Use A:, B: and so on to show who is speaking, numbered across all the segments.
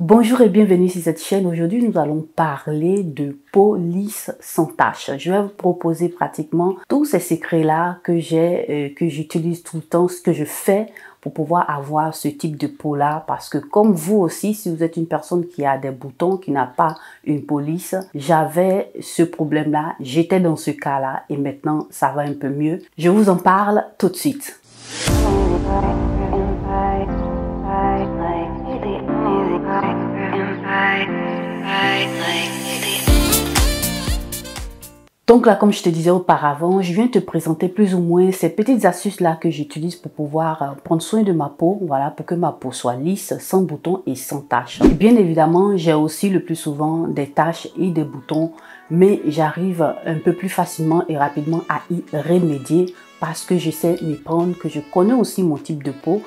A: Bonjour et bienvenue sur cette chaîne. Aujourd'hui, nous allons parler de peau lisse sans tache. Je vais vous proposer pratiquement tous ces secrets-là que j'utilise tout le temps, ce que je fais pour pouvoir avoir ce type de peau-là. Parce que comme vous aussi, si vous êtes une personne qui a des boutons, qui n'a pas une peau lisse, j'avais ce problème-là, j'étais dans ce cas-là et maintenant, ça va un peu mieux. Je vous en parle tout de suite. Donc là, comme je te disais auparavant, je viens te présenter plus ou moins ces petites astuces-là que j'utilise pour pouvoir prendre soin de ma peau, voilà, pour que ma peau soit lisse, sans boutons et sans taches. Et bien évidemment, j'ai aussi le plus souvent des taches et des boutons, mais j'arrive un peu plus facilement et rapidement à y remédier parce que je sais m'y prendre, que je connais aussi mon type de peau.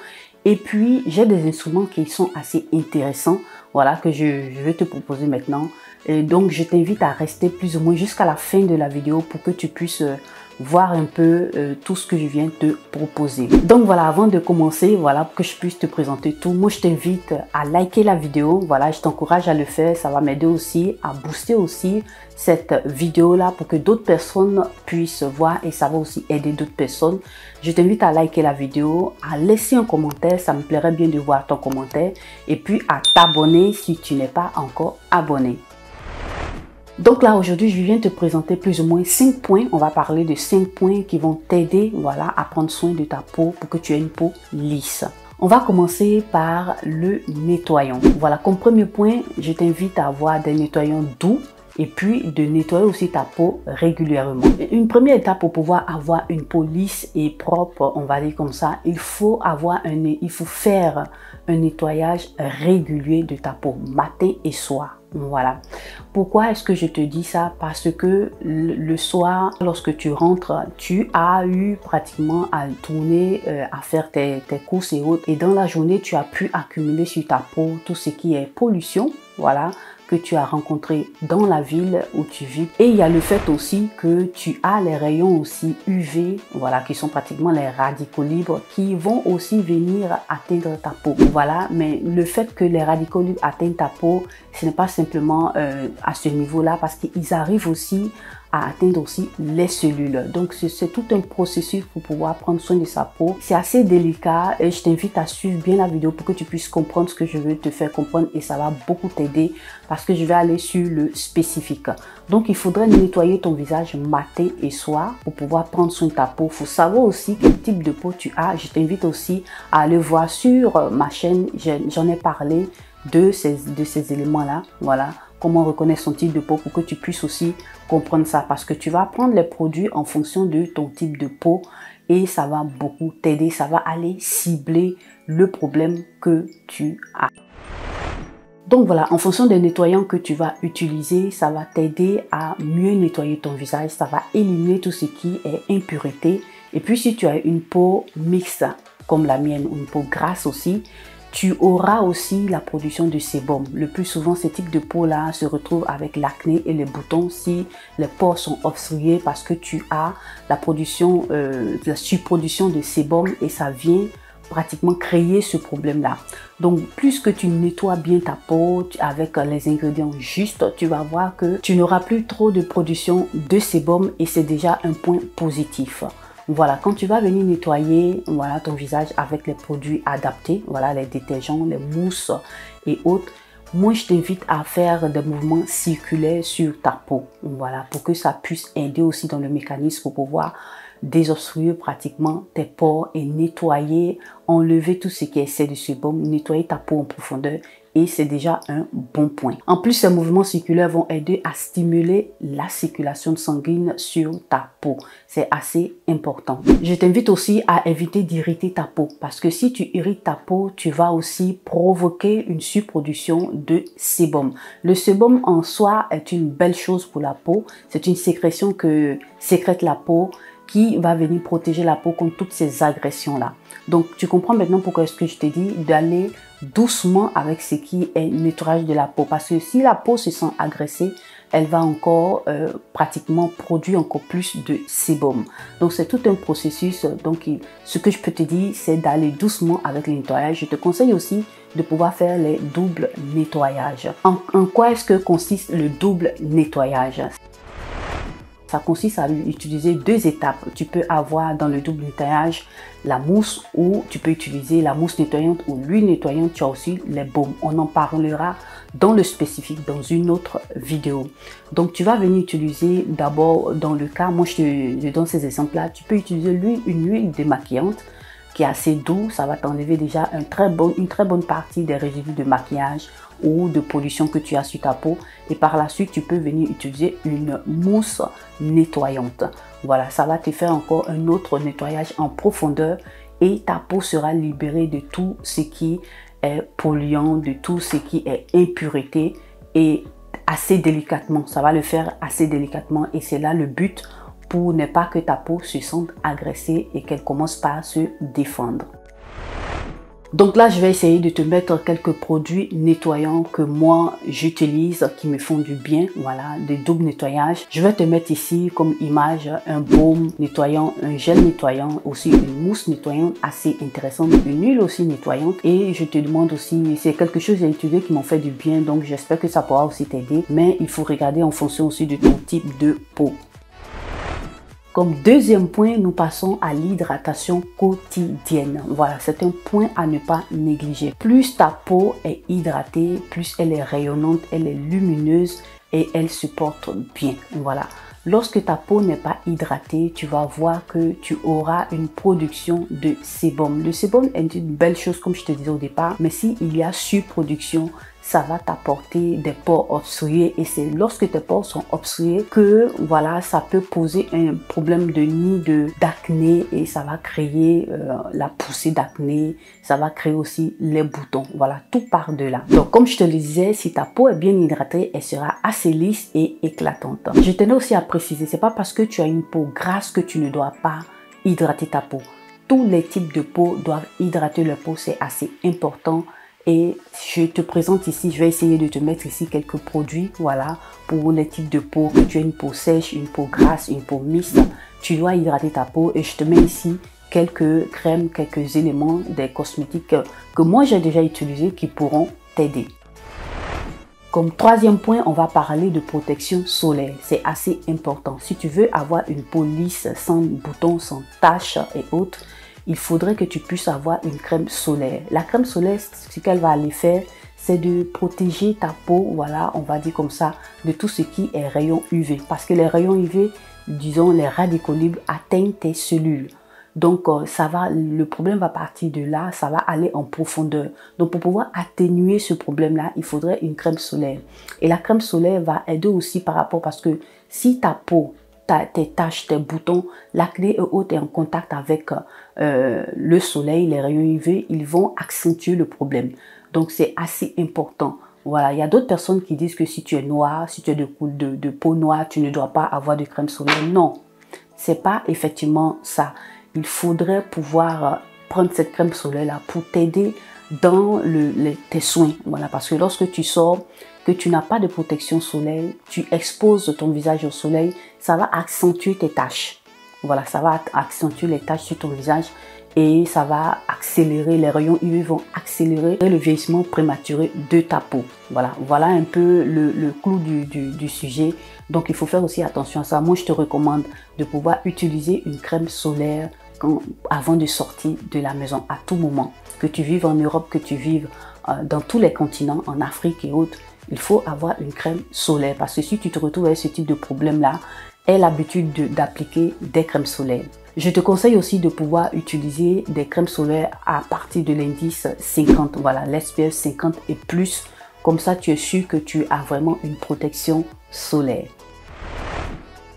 A: Et puis, j'ai des instruments qui sont assez intéressants, voilà, que je vais te proposer maintenant. Et donc, je t'invite à rester plus ou moins jusqu'à la fin de la vidéo pour que tu puisses voir un peu tout ce que je viens te proposer. Donc voilà, avant de commencer, voilà, pour que je puisse te présenter tout, moi je t'invite à liker la vidéo, voilà, je t'encourage à le faire, ça va m'aider aussi à booster aussi cette vidéo là pour que d'autres personnes puissent voir et ça va aussi aider d'autres personnes. Je t'invite à liker la vidéo, à laisser un commentaire, ça me plairait bien de voir ton commentaire et puis à t'abonner si tu n'es pas encore abonné. Donc là, aujourd'hui, je viens te présenter plus ou moins 5 points. On va parler de 5 points qui vont t'aider, voilà, à prendre soin de ta peau pour que tu aies une peau lisse. On va commencer par le nettoyant. Voilà, comme premier point, je t'invite à avoir des nettoyants doux et puis de nettoyer aussi ta peau régulièrement. Une première étape pour pouvoir avoir une peau lisse et propre, on va dire comme ça, il faut faire un nettoyage régulier de ta peau, matin et soir. Voilà. Pourquoi est-ce que je te dis ça? Parce que le soir, lorsque tu rentres, tu as eu pratiquement à tourner, à faire tes courses et autres. Et dans la journée, tu as pu accumuler sur ta peau tout ce qui est pollution, voilà, que tu as rencontré dans la ville où tu vis. Et il y a le fait aussi que tu as les rayons aussi UV, voilà, qui sont pratiquement les radicaux libres, qui vont aussi venir atteindre ta peau. Voilà, mais le fait que les radicaux libres atteignent ta peau, ce n'est pas simplement à ce niveau-là, parce qu'ils arrivent aussi à atteindre aussi les cellules. Donc c'est tout un processus pour pouvoir prendre soin de sa peau. C'est assez délicat et je t'invite à suivre bien la vidéo pour que tu puisses comprendre ce que je veux te faire comprendre et ça va beaucoup t'aider parce que je vais aller sur le spécifique. Donc il faudrait nettoyer ton visage matin et soir pour pouvoir prendre soin de ta peau. Il faut savoir aussi quel type de peau tu as. Je t'invite aussi à aller voir sur ma chaîne. J'en ai parlé de ces éléments-là. Voilà. Comment reconnaître son type de peau pour que tu puisses aussi comprendre ça. Parce que tu vas prendre les produits en fonction de ton type de peau et ça va beaucoup t'aider. Ça va aller cibler le problème que tu as. Donc voilà, en fonction des nettoyants que tu vas utiliser, ça va t'aider à mieux nettoyer ton visage. Ça va éliminer tout ce qui est impureté. Et puis si tu as une peau mixte comme la mienne ou une peau grasse aussi, tu auras aussi la production de sébum. Le plus souvent, ce type de peau-là se retrouve avec l'acné et les boutons si les pores sont obstrués parce que tu as la surproduction de sébum et ça vient pratiquement créer ce problème-là. Donc, plus que tu nettoies bien ta peau avec les ingrédients justes, tu vas voir que tu n'auras plus trop de production de sébum et c'est déjà un point positif. Voilà, quand tu vas venir nettoyer, voilà, ton visage avec les produits adaptés, voilà, les détergents, les mousses et autres, moi je t'invite à faire des mouvements circulaires sur ta peau, voilà, pour que ça puisse aider aussi dans le mécanisme pour pouvoir désobstruer pratiquement tes pores et nettoyer, enlever tout ce qui est excès de sébum, nettoyer ta peau en profondeur et c'est déjà un bon point. En plus, ces mouvements circulaires vont aider à stimuler la circulation sanguine sur ta peau. C'est assez important. Je t'invite aussi à éviter d'irriter ta peau parce que si tu irrites ta peau, tu vas aussi provoquer une surproduction de sébum. Le sébum en soi est une belle chose pour la peau. C'est une sécrétion que sécrète la peau qui va venir protéger la peau contre toutes ces agressions-là. Donc, tu comprends maintenant pourquoi est-ce que je te dis d'aller doucement avec ce qui est nettoyage de la peau. Parce que si la peau se sent agressée, elle va encore pratiquement produire encore plus de sébum. Donc c'est tout un processus. Donc ce que je peux te dire, c'est d'aller doucement avec le nettoyage. Je te conseille aussi de pouvoir faire les doubles nettoyages. En quoi est-ce que consiste le double nettoyage? Ça consiste à utiliser deux étapes. Tu peux avoir dans le double nettoyage la mousse, ou tu peux utiliser la mousse nettoyante ou l'huile nettoyante. Tu as aussi les baumes. On en parlera dans le spécifique dans une autre vidéo. Donc tu vas venir utiliser d'abord, dans le cas, moi je donne ces exemples-là, tu peux utiliser une huile démaquillante qui est assez douce. Ça va t'enlever déjà une très bonne partie des résidus de maquillage ou de pollution que tu as sur ta peau. Et par la suite, tu peux venir utiliser une mousse nettoyante. Voilà, ça va te faire encore un autre nettoyage en profondeur et ta peau sera libérée de tout ce qui est polluant, de tout ce qui est impureté, et assez délicatement. Ça va le faire assez délicatement, et c'est là le but, pour ne pas que ta peau se sente agressée et qu'elle commence par se défendre. Donc là, je vais essayer de te mettre quelques produits nettoyants que moi j'utilise, qui me font du bien, voilà, des doubles nettoyages. Je vais te mettre ici comme image un baume nettoyant, un gel nettoyant, aussi une mousse nettoyante assez intéressante, une huile aussi nettoyante. Et je te demande aussi, c'est quelque chose que j'ai utilisé qui m'ont fait du bien, donc j'espère que ça pourra aussi t'aider. Mais il faut regarder en fonction aussi de ton type de peau. Comme deuxième point, nous passons à l'hydratation quotidienne. Voilà, c'est un point à ne pas négliger. Plus ta peau est hydratée, plus elle est rayonnante, elle est lumineuse et elle se porte bien. Voilà. Lorsque ta peau n'est pas hydratée, tu vas voir que tu auras une production de sébum. Le sébum est une belle chose, comme je te disais au départ, mais s'il y a surproduction, ça va t'apporter des pores obstrués, et c'est lorsque tes pores sont obstrués que voilà, ça peut poser un problème de nid d'acné, et ça va créer la poussée d'acné, ça va créer aussi les boutons. Voilà, tout part de là. Donc comme je te le disais, si ta peau est bien hydratée, elle sera assez lisse et éclatante. Je tenais aussi à préciser, c'est pas parce que tu as une peau grasse que tu ne dois pas hydrater ta peau. Tous les types de peau doivent hydrater leur peau, c'est assez important. Et je te présente ici, je vais essayer de te mettre ici quelques produits, voilà, pour les types de peau. Que tu as une peau sèche, une peau grasse, une peau mixte, tu dois hydrater ta peau. Et je te mets ici quelques crèmes, quelques éléments, des cosmétiques que moi j'ai déjà utilisés, qui pourront t'aider. Comme troisième point, on va parler de protection solaire. C'est assez important. Si tu veux avoir une peau lisse, sans boutons, sans taches et autres, il faudrait que tu puisses avoir une crème solaire. La crème solaire, ce qu'elle va aller faire, c'est de protéger ta peau, voilà, on va dire comme ça, de tout ce qui est rayons UV. Parce que les rayons UV, disons les radicaux libres, atteignent tes cellules. Donc, le problème va partir de là, ça va aller en profondeur. Donc, pour pouvoir atténuer ce problème-là, il faudrait une crème solaire. Et la crème solaire va aider aussi par rapport, parce que si ta peau, tes taches, tes boutons, l'acné et autres est en contact avec le soleil, les rayons UV, ils vont accentuer le problème. Donc, c'est assez important. Voilà, il y a d'autres personnes qui disent que si tu es noir, si tu es de peau noire, tu ne dois pas avoir de crème solaire. Non, c'est pas effectivement ça. Il faudrait pouvoir prendre cette crème solaire-là pour t'aider dans tes soins. Voilà, parce que lorsque tu sors, que tu n'as pas de protection solaire, tu exposes ton visage au soleil, ça va accentuer tes taches. Voilà, ça va accentuer les taches sur ton visage et ça va accélérer, les rayons UV vont accélérer le vieillissement prématuré de ta peau. Voilà, voilà un peu le clou du sujet. Donc, il faut faire aussi attention à ça. Moi, je te recommande de pouvoir utiliser une crème solaire avant de sortir de la maison à tout moment. Que tu vives en Europe, que tu vives dans tous les continents, en Afrique et autres, il faut avoir une crème solaire. Parce que si tu te retrouves avec ce type de problème-là, aie l'habitude d'appliquer des crèmes solaires. Je te conseille aussi de pouvoir utiliser des crèmes solaires à partir de l'indice 50. Voilà, l'SPF 50 et plus. Comme ça, tu es sûr que tu as vraiment une protection solaire.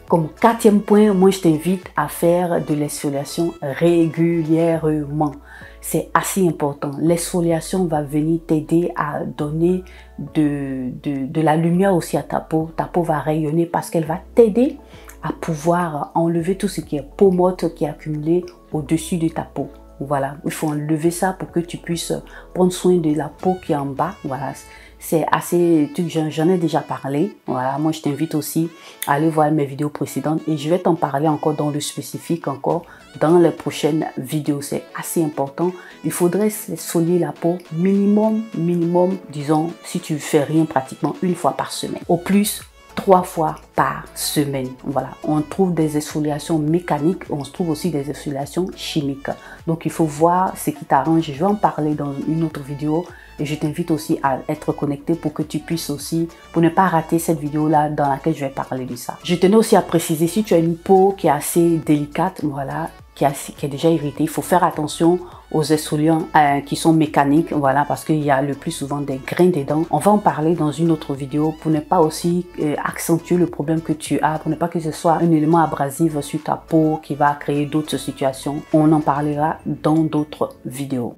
A: Comme quatrième point, moi je t'invite à faire de l'exfoliation régulièrement. C'est assez important. L'exfoliation va venir t'aider à donner de la lumière aussi à ta peau. Ta peau va rayonner parce qu'elle va t'aider à pouvoir enlever tout ce qui est peau morte qui est accumulé au-dessus de ta peau. Voilà, il faut enlever ça pour que tu puisses prendre soin de la peau qui est en bas. Voilà, c'est assez, j'en ai déjà parlé. Voilà, moi je t'invite aussi à aller voir mes vidéos précédentes et je vais t'en parler encore dans le spécifique, encore dans les prochaines vidéos. C'est assez important. Il faudrait exfolier la peau minimum, disons, si tu fais rien, pratiquement une fois par semaine. Au plus, 3 fois par semaine. Voilà, on trouve des exfoliations mécaniques, on se trouve aussi des exfoliations chimiques. Donc il faut voir ce qui t'arrange. Je vais en parler dans une autre vidéo et je t'invite aussi à être connecté pour que tu puisses aussi, pour ne pas rater cette vidéo là dans laquelle je vais parler de ça. Je tenais aussi à préciser, si tu as une peau qui est assez délicate, voilà, qui est déjà irritée, il faut faire attention aux exfoliants qui sont mécaniques, voilà, parce qu'il y a le plus souvent des grains dedans. On va en parler dans une autre vidéo pour ne pas aussi accentuer le problème que tu as, pour ne pas que ce soit un élément abrasif sur ta peau qui va créer d'autres situations. On en parlera dans d'autres vidéos.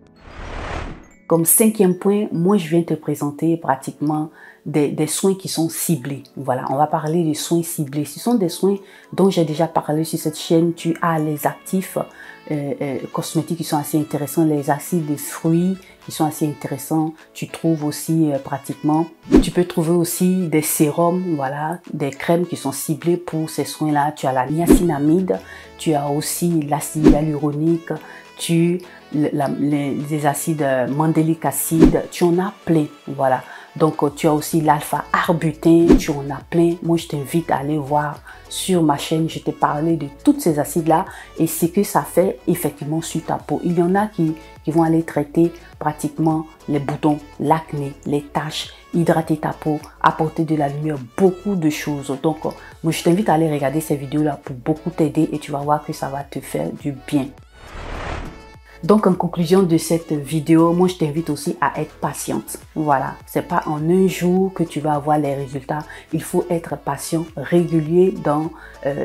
A: Comme 5e point, moi je viens te présenter pratiquement des soins qui sont ciblés. Voilà, on va parler des soins ciblés. Ce sont des soins dont j'ai déjà parlé sur cette chaîne. Tu as les actifs cosmétiques qui sont assez intéressants, les acides des fruits qui sont assez intéressants. Tu trouves aussi pratiquement, tu peux trouver aussi des sérums, voilà, des crèmes qui sont ciblées pour ces soins-là. Tu as la niacinamide, tu as aussi l'acide hyaluronique, les acides mandéliques acides, tu en as plein, voilà. Donc tu as aussi l'alpha-arbutin, tu en as plein. Moi je t'invite à aller voir sur ma chaîne, je t'ai parlé de toutes ces acides là et ce que ça fait effectivement sur ta peau. Il y en a qui vont aller traiter pratiquement les boutons, l'acné, les taches, hydrater ta peau, apporter de la lumière, beaucoup de choses. Donc moi je t'invite à aller regarder ces vidéos là pour beaucoup t'aider et tu vas voir que ça va te faire du bien. Donc en conclusion de cette vidéo, moi je t'invite aussi à être patiente. Voilà, c'est pas en un jour que tu vas avoir les résultats. Il faut être patient, régulier dans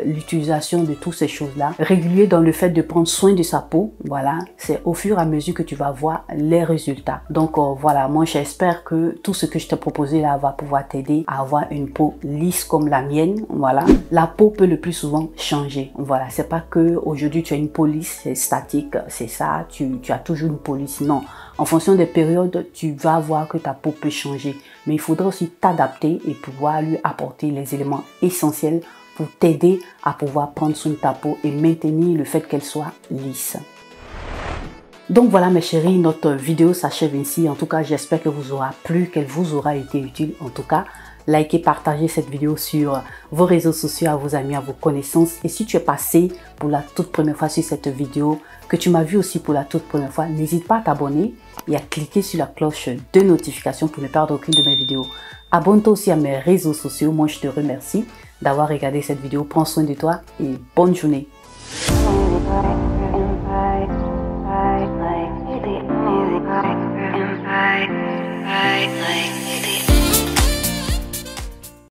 A: l'utilisation de toutes ces choses-là, régulier dans le fait de prendre soin de sa peau. Voilà, c'est au fur et à mesure que tu vas voir les résultats. Donc voilà, moi j'espère que tout ce que je t'ai proposé là va pouvoir t'aider à avoir une peau lisse comme la mienne. Voilà, la peau peut le plus souvent changer. Voilà, c'est pas que aujourd'hui tu as une peau lisse, c'est statique, c'est ça. Tu as toujours une peau lisse. Non, en fonction des périodes, tu vas voir que ta peau peut changer. Mais il faudra aussi t'adapter et pouvoir lui apporter les éléments essentiels pour t'aider à pouvoir prendre soin de ta peau et maintenir le fait qu'elle soit lisse. Donc voilà mes chéris, notre vidéo s'achève ici. En tout cas, j'espère que vous aura plu, qu'elle vous aura été utile. En tout cas, likez, partagez cette vidéo sur vos réseaux sociaux, à vos amis, à vos connaissances. Et si tu es passé pour la toute première fois sur cette vidéo, que tu m'as vu aussi pour la toute première fois, n'hésite pas à t'abonner et à cliquer sur la cloche de notification pour ne perdre aucune de mes vidéos. Abonne-toi aussi à mes réseaux sociaux. Moi, je te remercie d'avoir regardé cette vidéo. Prends soin de toi et bonne journée.